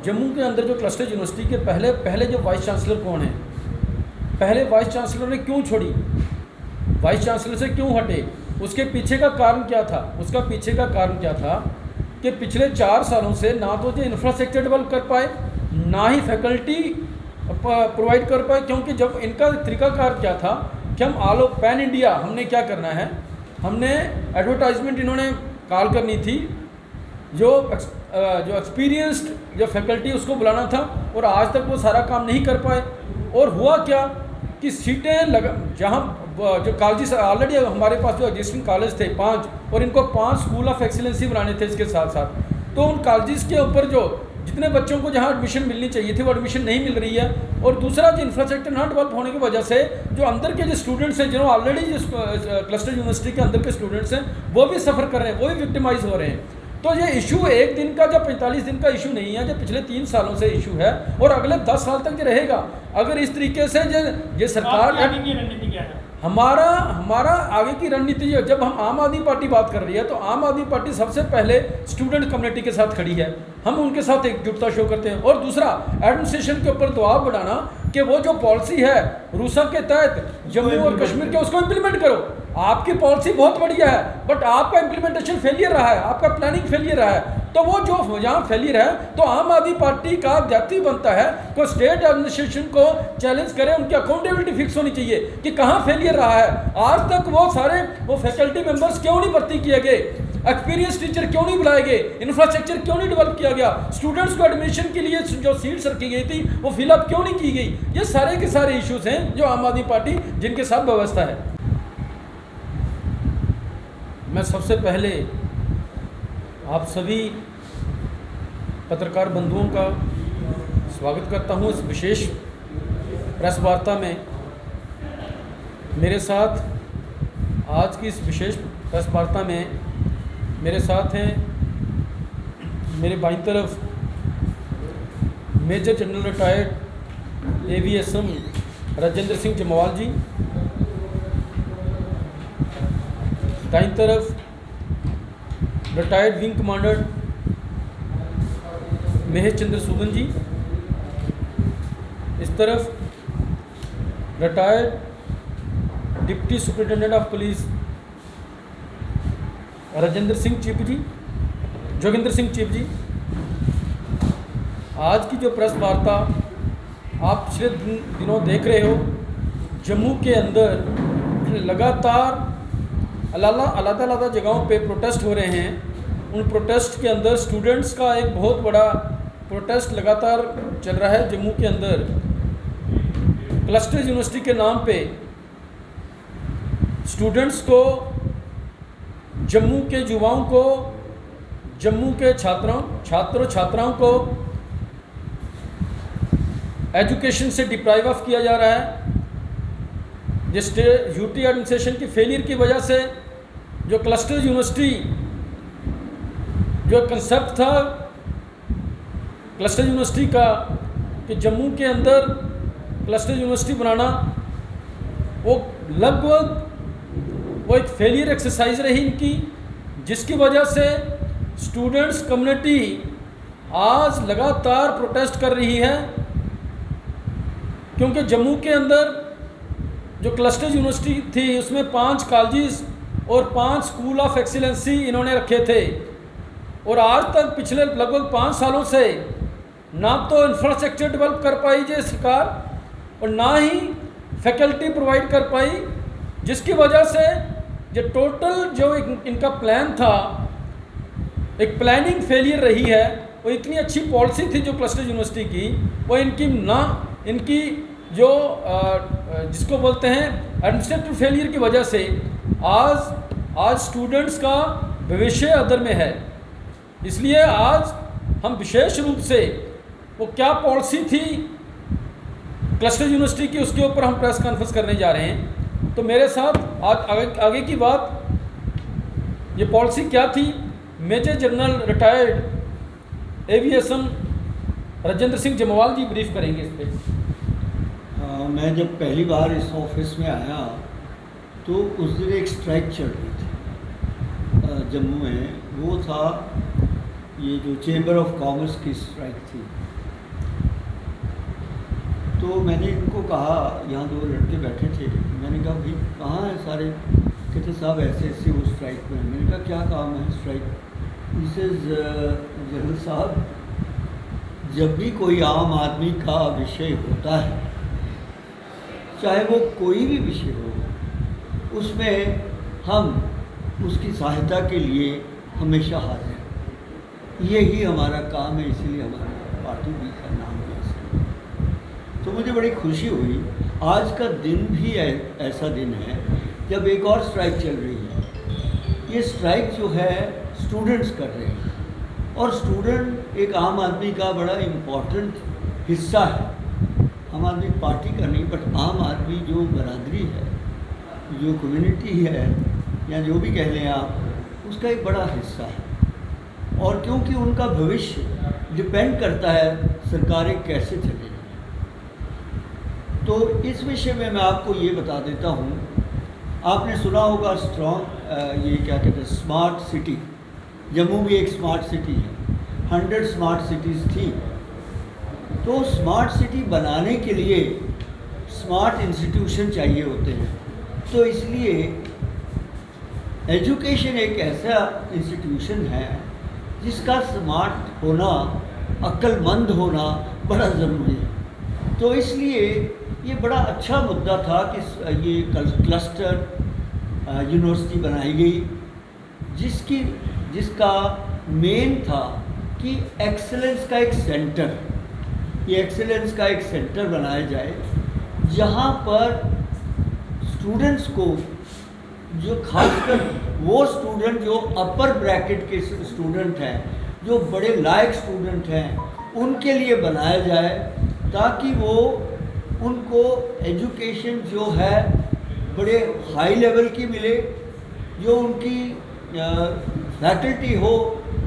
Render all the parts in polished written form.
जम्मू के अंदर जो क्लस्टर यूनिवर्सिटी के पहले जो वाइस चांसलर कौन है, पहले वाइस चांसलर ने क्यों छोड़ी, वाइस चांसलर से क्यों हटे, उसके पीछे का कारण क्या था? उसका पीछे का कारण क्या था कि पिछले 4 सालों से ना तो जो इंफ्रास्ट्रक्चर डेवलप कर पाए, ना ही फैकल्टी प्रोवाइड कर पाए। क्योंकि जब इनका तरीकाकार क्या था कि हम ऑल ओवर पैन इंडिया हमने क्या करना है, हमने एडवर्टाइजमेंट इन्होंने कॉल करनी थी, जो एक्सपीरियंस्ड जो फैकल्टी उसको बुलाना था, और आज तक वो सारा काम नहीं कर पाए। और हुआ क्या कि सीटें जहाँ जो कॉलेज ऑलरेडी हमारे पास जो एग्जिस्टिंग कॉलेज थे 5, और इनको 5 स्कूल ऑफ एक्सीलेंसी बनाने थे इसके साथ साथ, तो उन कॉलेज के ऊपर जो जितने बच्चों को जहाँ एडमिशन मिलनी चाहिए थी वो एडमिशन नहीं मिल रही है। और दूसरा जो इंफ्रास्ट्रक्चर ना डेवलप होने की वजह से जो अंदर के जो स्टूडेंट्स हैं, जो ऑलरेडी जिस क्लस्टर यूनिवर्सिटी के अंदर के स्टूडेंट्स हैं, वो भी सफ़र कर रहे हैं, वो भी विक्टिमाइज हो रहे हैं। तो ये इशू एक दिन का, जो 45 दिन का इशू नहीं है, जो पिछले 3 सालों से इशू है, और अगले 10 साल तक ये रहेगा। अगर इस तरीके से ये सरकार आगे की रणनीति क्या है? हमारा आगे की रणनीति, जब हम आम आदमी पार्टी बात कर रही है, तो आम आदमी पार्टी सबसे पहले स्टूडेंट कम्युनिटी के साथ खड़ी है, हम उनके साथ एकजुटता शो करते हैं। और दूसरा, एडमिनिस्ट्रेशन के ऊपर दबाव बढ़ाना कि वो जो पॉलिसी है रूसा के तहत जम्मू और कश्मीर के, उसको इम्प्लीमेंट करो। आपकी पॉलिसी बहुत बढ़िया है, बट आपका इम्प्लीमेंटेशन फेलियर रहा है, आपका प्लानिंग फेलियर रहा है। तो वो जो यहाँ फेलियर है, तो आम आदमी पार्टी का दायित्व बनता है कि स्टेट एडमिनिस्ट्रेशन को चैलेंज करें, उनकी अकाउंटेबिलिटी फिक्स होनी चाहिए कि कहाँ फेलियर रहा है। आज तक वो फैकल्टी मेंबर्स क्यों नहीं भर्ती किए गए, एक्सपीरियंस टीचर क्यों नहीं बुलाए गए, इंफ्रास्ट्रक्चर क्यों नहीं डेवलप किया गया, स्टूडेंट्स को एडमिशन के लिए जो सीट्स रखी गई थी वो फिलअप क्यों नहीं की गई। ये सारे के सारे इश्यूज हैं जो आम आदमी पार्टी जिनके साथ व्यवस्था है। मैं सबसे पहले आप सभी पत्रकार बंधुओं का स्वागत करता हूं इस विशेष प्रेस वार्ता में। मेरे साथ आज की इस विशेष प्रेस वार्ता में मेरे साथ हैं, मेरे बाईं तरफ major general retired AVSM Rajendra Singh Jamwal ji, दाईं तरफ retired wing commander Mahesh Chandra Sugan ji, इस तरफ retired deputy superintendent of police Rajendra Singh Chip ji, Joginder Singh Chip ji. आज की जो प्रेस वार्ता आप पिछले दिनों देख रहे हो, जम्मू के अंदर लगातार अलग जगहों पे प्रोटेस्ट हो रहे हैं। उन प्रोटेस्ट के अंदर स्टूडेंट्स का एक बहुत बड़ा प्रोटेस्ट लगातार चल रहा है। जम्मू के अंदर क्लस्टर यूनिवर्सिटी के नाम पे स्टूडेंट्स को, जम्मू के युवाओं को, जम्मू के छात्राओं को एजुकेशन से डिप्राइव ऑफ किया जा रहा है। जिस यूटी एडमिनिस्ट्रेशन की फेलियर की वजह से जो क्लस्टर यूनिवर्सिटी जो कंसेप्ट था क्लस्टर यूनिवर्सिटी का कि जम्मू के अंदर क्लस्टर यूनिवर्सिटी बनाना, वो लगभग वो एक फेलियर एक्सरसाइज रही इनकी, जिसकी वजह से स्टूडेंट्स कम्युनिटी आज लगातार प्रोटेस्ट कर रही है। क्योंकि जम्मू के अंदर जो क्लस्टर यूनिवर्सिटी थी उसमें 5 कॉलेजेस और 5 स्कूल ऑफ एक्सीलेंसी इन्होंने रखे थे, और आज तक पिछले लगभग 5 सालों से ना तो इंफ्रास्ट्रक्चर डेवलप कर पाई ये सरकार और ना ही फैकल्टी प्रोवाइड कर पाई, जिसकी वजह से जो टोटल जो इनका प्लान था, एक प्लानिंग फेलियर रही है। वो इतनी अच्छी पॉलिसी थी जो क्लस्टर यूनिवर्सिटी की, वो इनकी जो जिसको बोलते हैं एडमिनिस्ट्रेटिव फेलियर की वजह से आज स्टूडेंट्स का भविष्य अदर में है। इसलिए आज हम विशेष रूप से वो क्या पॉलिसी थी क्लस्टर यूनिवर्सिटी की, उसके ऊपर हम प्रेस कॉन्फ्रेंस करने जा रहे हैं। तो मेरे साथ आज आगे की बात, ये पॉलिसी क्या थी, major general retired AVSM Rajendra Singh Jamwal ji brief करेंगे इस पर। मैं जब पहली बार इस ऑफिस में आया तो उस दिन एक स्ट्राइक चल रही थी जम्मू में। वो था ये जो चेंबर ऑफ कॉमर्स की स्ट्राइक थी, तो मैंने इनको कहा, यहाँ 2 लड़के बैठे थे, मैंने कहा भाई कहाँ हैं सारे? कहते साहब ऐसे ऐसे वो स्ट्राइक में। मैंने कहा क्या काम है स्ट्राइक? जनरल साहब, जब भी कोई आम आदमी का विषय होता है, चाहे वो कोई भी विषय हो, उसमें हम उसकी सहायता के लिए हमेशा हाजिर हैं। यही हमारा काम है, इसीलिए हमारी पार्टी भी का नाम है इसलिए। तो मुझे बड़ी खुशी हुई। आज का दिन भी ऐसा दिन है जब एक और स्ट्राइक चल रही है। ये स्ट्राइक जो है स्टूडेंट्स कर रहे हैं, और स्टूडेंट एक आम आदमी का बड़ा इम्पोर्टेंट हिस्सा है। आम आदमी पार्टी का नहीं, बट आम आदमी जो बरादरी है, जो कम्युनिटी है, या जो भी कह लें आप, उसका एक बड़ा हिस्सा है। और क्योंकि उनका भविष्य डिपेंड करता है सरकारें कैसे चलेंगी। तो इस विषय में मैं आपको ये बता देता हूँ, आपने सुना होगा ये क्या कहते हैं, स्मार्ट सिटी। जम्मू भी एक स्मार्ट सिटी है, 100 स्मार्ट सिटीज़ थी। तो स्मार्ट सिटी बनाने के लिए स्मार्ट इंस्टीट्यूशन चाहिए होते हैं। तो इसलिए एजुकेशन एक ऐसा इंस्टीट्यूशन है जिसका स्मार्ट होना, अक्लमंद होना बड़ा ज़रूरी है। तो इसलिए ये बड़ा अच्छा मुद्दा था कि ये क्लस्टर यूनिवर्सिटी बनाई गई, जिसका मेन था कि एक्सेलेंस का एक सेंटर, ये एक्सेलेंस का एक सेंटर बनाया जाए, जहाँ पर स्टूडेंट्स को, जो खासकर वो स्टूडेंट जो अपर ब्रैकेट के स्टूडेंट हैं, जो बड़े लायक स्टूडेंट हैं, उनके लिए बनाया जाए, ताकि वो उनको एजुकेशन जो है बड़े हाई लेवल की मिले, जो उनकी फैकल्टी हो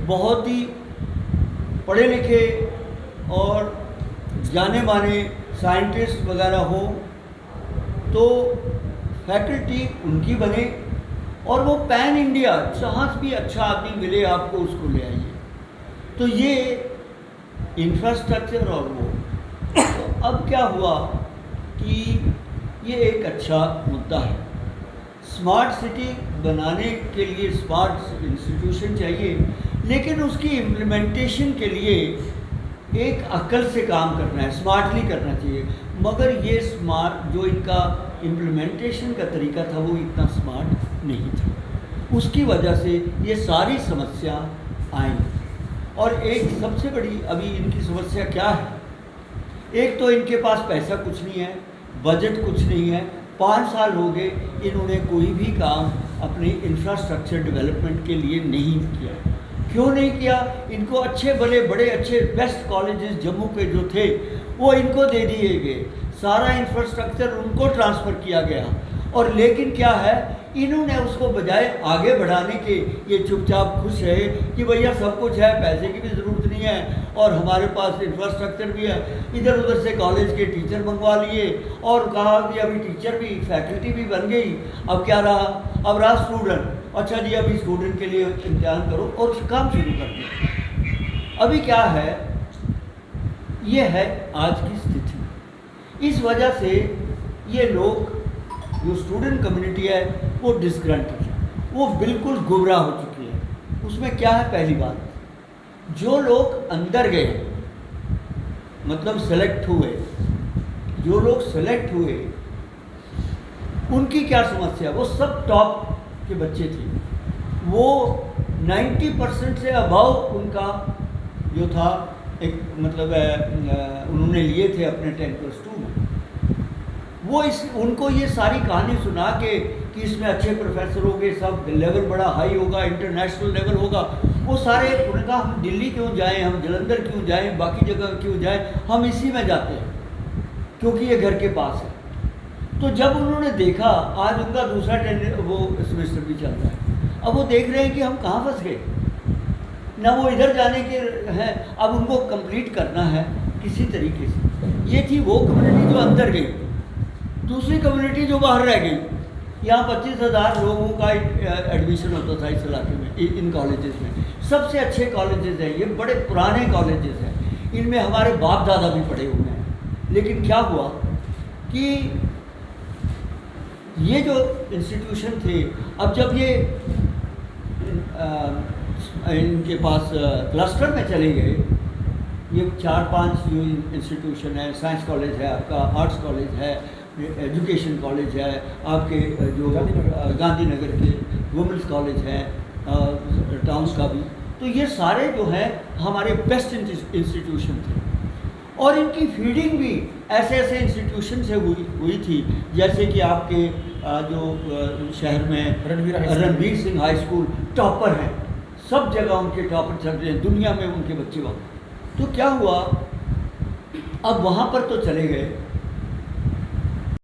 बहुत ही पढ़े लिखे और जाने माने साइंटिस्ट वगैरह हो, तो फैकल्टी उनकी बने, और वो पैन इंडिया जहाँ भी अच्छा आदमी मिले आपको उसको ले आइए। तो ये इंफ्रास्ट्रक्चर और वो, तो अब क्या हुआ कि ये एक अच्छा मुद्दा है। स्मार्ट सिटी बनाने के लिए स्मार्ट इंस्टीट्यूशन चाहिए, लेकिन उसकी इम्प्लीमेंटेशन के लिए एक अक्ल से काम करना है, स्मार्टली करना चाहिए। मगर ये स्मार्ट जो इनका इम्प्लीमेंटेशन का तरीका था वो इतना स्मार्ट नहीं था। उसकी वजह से ये सारी समस्या आई। और एक सबसे बड़ी अभी इनकी समस्या क्या है? एक तो इनके पास पैसा कुछ नहीं है, बजट कुछ नहीं है। 5 साल हो गए इन्होंने कोई भी काम अपने इंफ्रास्ट्रक्चर डेवलपमेंट के लिए नहीं किया। क्यों नहीं किया? इनको अच्छे भले बड़े अच्छे बेस्ट कॉलेजेस जम्मू के जो थे वो इनको दे दिए गए, सारा इंफ्रास्ट्रक्चर उनको ट्रांसफ़र किया गया। और लेकिन क्या है, इन्होंने उसको बजाय आगे बढ़ाने के ये चुपचाप खुश रहे कि भैया सब कुछ है, पैसे की भी ज़रूरत नहीं है और हमारे पास इंफ्रास्ट्रक्चर भी है। इधर उधर से कॉलेज के टीचर मंगवा लिए और कहा कि अभी टीचर भी, फैकल्टी भी बन गई। अब क्या रहा? अब रहा स्टूडेंट। अच्छा जी, अभी स्टूडेंट के लिए इम्तिहान करो और काम शुरू कर दिया। अभी क्या है, ये है आज की स्थिति। इस वजह से ये लोग, जो स्टूडेंट कम्युनिटी है वो डिसग्रंटेड है, वो बिल्कुल गुमराह हो चुकी है। उसमें क्या है? पहली बात, जो लोग अंदर गए, मतलब सेलेक्ट हुए, जो लोग सेलेक्ट हुए उनकी क्या समस्या? वो सब टॉप के बच्चे थे। वो 90% से अबव उनका जो था, एक मतलब उन्होंने लिए थे अपने 10+2 में। वो उनको ये सारी कहानी सुना के कि इसमें अच्छे प्रोफेसर होंगे, सब लेवल बड़ा हाई होगा, इंटरनेशनल लेवल होगा। वो सारे, उन्होंने कहा हम दिल्ली क्यों जाएं, हम जलंधर क्यों जाएं, बाकी जगह क्यों जाएं, हम इसी में जाते हैं क्योंकि ये घर के पास है। तो जब उन्होंने देखा, आज उनका दूसरा वो सेमेस्टर भी चल रहा है, अब वो देख रहे हैं कि हम कहाँ फंस गए, ना वो इधर जाने के हैं, अब उनको कंप्लीट करना है किसी तरीके से। ये थी वो कम्युनिटी जो अंदर गई। दूसरी कम्युनिटी जो बाहर रह गई, यहाँ 25,000 लोगों का एडमिशन होता था इस इलाके में, इन कॉलेजेस में। सबसे अच्छे कॉलेजेस हैं, ये बड़े पुराने कॉलेजेस हैं, इनमें हमारे बाप दादा भी पढ़े हुए हैं। लेकिन क्या हुआ कि ये जो इंस्टीट्यूशन थे, अब जब ये इनके पास क्लस्टर में चले गए, ये 4-5 जो इंस्टीट्यूशन है, साइंस कॉलेज है आपका, आर्ट्स कॉलेज है, एजुकेशन कॉलेज है आपके, जो गांधीनगर के वुमेंस कॉलेज है टाउन्स का भी, तो ये सारे जो है हमारे बेस्ट इंस्टीट्यूशन थे। और इनकी फीडिंग भी ऐसे ऐसे इंस्टीट्यूशन से हुई थी, जैसे कि आपके जो शहर में Ranveer Singh high school topper हैं, सब जगह उनके टॉपर चल रहे हैं, दुनिया में उनके बच्चे वहाँ। तो क्या हुआ, अब वहाँ पर तो चले गए,